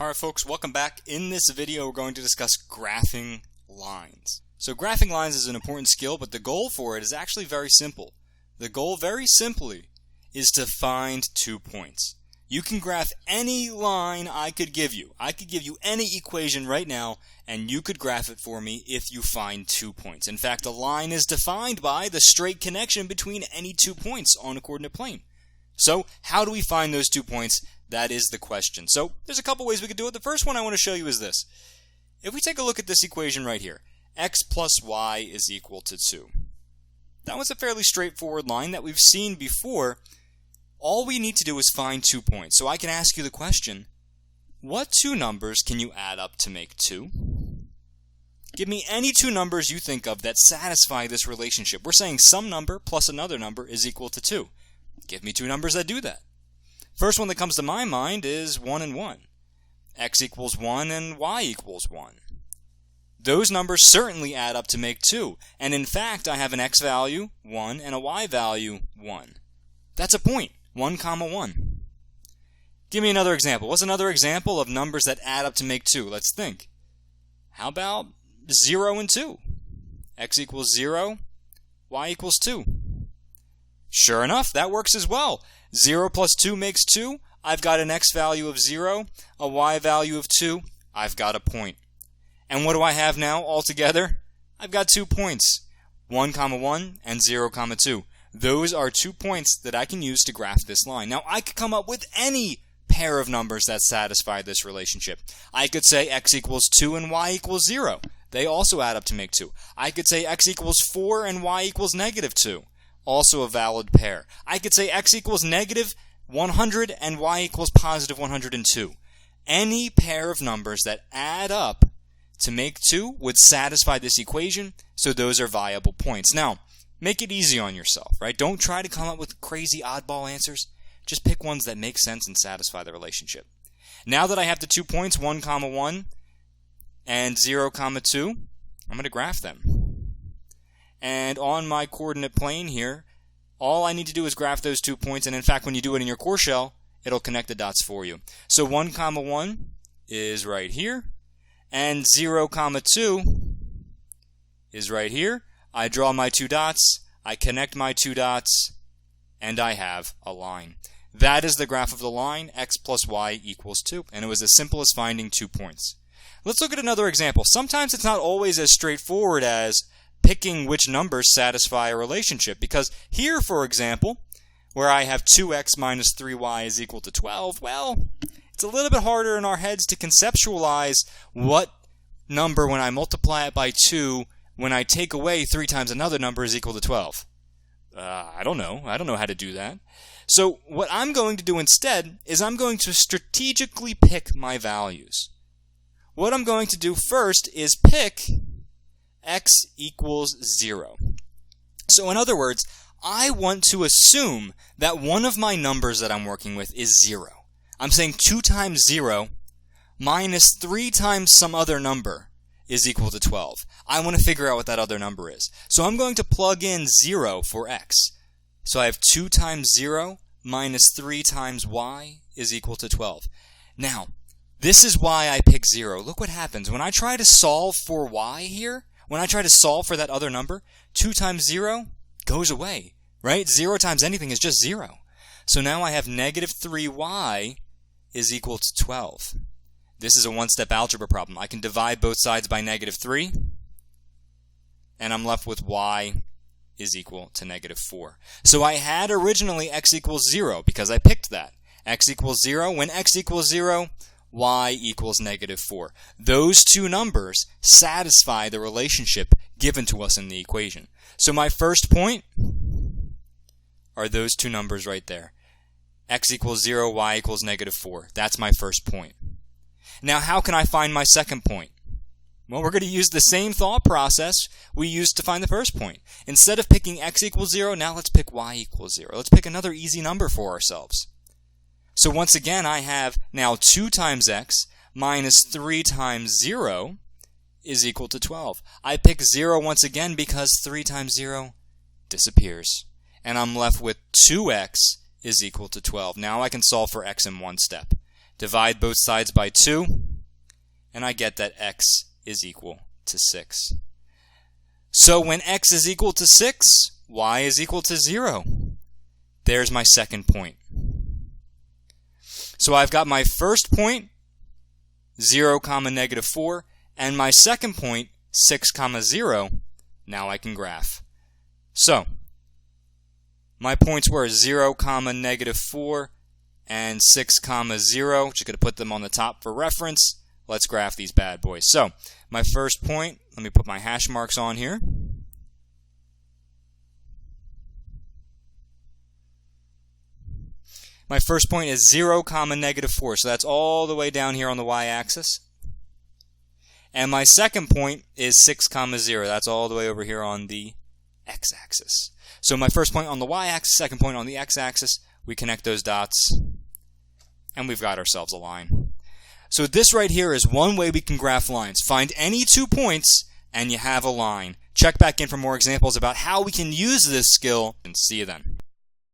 Alright folks, welcome back. In this video we're going to discuss graphing lines. So graphing lines is an important skill, but the goal for it is actually very simple. The goal very simply is to find 2 points. You can graph any line I could give you. I could give you any equation right now and you could graph it for me if you find 2 points. In fact, a line is defined by the straight connection between any 2 points on a coordinate plane. So how do we find those 2 points? That is the question. So there's a couple ways we could do it. The first one I want to show you is this. If we take a look at this equation right here, x plus y is equal to 2. That was a fairly straightforward line that we've seen before. All we need to do is find 2 points. So I can ask you the question, what 2 numbers can you add up to make 2? Give me any 2 numbers you think of that satisfy this relationship. We're saying some number plus another number is equal to 2. Give me 2 numbers that do that. First one that comes to my mind is 1 and 1. X equals 1 and y equals 1. Those numbers certainly add up to make 2. And in fact, I have an x value, 1, and a y value, 1. That's a point, 1 comma 1. Give me another example. What's another example of numbers that add up to make 2? Let's think. How about 0 and 2? X equals 0, y equals 2. Sure enough, that works as well. 0 plus 2 makes 2. I've got an x value of 0, a y value of 2. I've got a point. And what do I have now altogether? I've got 2 points, 1 comma 1 and 0 comma 2. Those are 2 points that I can use to graph this line. Now I could come up with any pair of numbers that satisfy this relationship. I could say x equals 2 and y equals 0. They also add up to make 2. I could say x equals 4 and y equals negative 2. Also a valid pair. I could say x equals negative 100 and y equals positive 102. Any pair of numbers that add up to make 2 would satisfy this equation, so those are viable points. Now, make it easy on yourself, right? Don't try to come up with crazy oddball answers. Just pick ones that make sense and satisfy the relationship. Now that I have the 2 points, 1 comma 1 and 0 comma 2, I'm going to graph them. And on my coordinate plane here, all I need to do is graph those 2 points, and in fact when you do it in your core shell, it'll connect the dots for you. So 1 comma 1 is right here, and 0 comma 2 is right here. I draw my 2 dots, I connect my 2 dots, and I have a line. That is the graph of the line, x plus y equals 2, and it was as simple as finding 2 points. Let's look at another example. Sometimes it's not always as straightforward as picking which numbers satisfy a relationship, because here, for example, where I have 2x minus 3y is equal to 12, well, it's a little bit harder in our heads to conceptualize what number, when I multiply it by 2, when I take away 3 times another number, is equal to 12. I don't know how to do that. So what I'm going to do instead is I'm going to strategically pick my values. What I'm going to do first is pick x equals 0. So in other words, I want to assume that one of my numbers that I'm working with is 0. I'm saying 2 times 0 minus 3 times some other number is equal to 12. I want to figure out what that other number is. So I'm going to plug in 0 for x. So I have 2 times 0 minus 3 times y is equal to 12. Now, this is why I pick 0. Look what happens. When I try to solve for y here, when I try to solve for that other number, 2 times 0 goes away, right? 0 times anything is just 0. So now I have negative 3y is equal to 12. This is a one-step algebra problem. I can divide both sides by negative 3, and I'm left with y is equal to negative 4. So I had originally x equals 0 because I picked that. X equals 0. When x equals 0, y equals negative 4. Those 2 numbers satisfy the relationship given to us in the equation. So my first point are those 2 numbers right there. X equals 0, y equals negative 4. That's my first point. Now how can I find my second point? Well, we're going to use the same thought process we used to find the first point. Instead of picking x equals 0, now let's pick y equals 0. Let's pick another easy number for ourselves. So once again, I have now 2 times x minus 3 times 0 is equal to 12. I pick 0 once again because 3 times 0 disappears. And I'm left with 2x is equal to 12. Now I can solve for x in one step. divide both sides by 2, and I get that x is equal to 6. So when x is equal to 6, y is equal to 0. There's my second point. So I've got my first point, 0, negative 4, and my second point, 6, 0. Now I can graph. So my points were 0, negative 4, and 6, 0. Just going to put them on the top for reference. Let's graph these bad boys. So my first point, let me put my hash marks on here. My first point is 0, negative 4. So that's all the way down here on the y-axis. And my second point is 6, 0. That's all the way over here on the x-axis. So my first point on the y-axis, second point on the x-axis, we connect those dots, and we've got ourselves a line. So this right here is one way we can graph lines. Find any 2 points, and you have a line. Check back in for more examples about how we can use this skill, and see you then.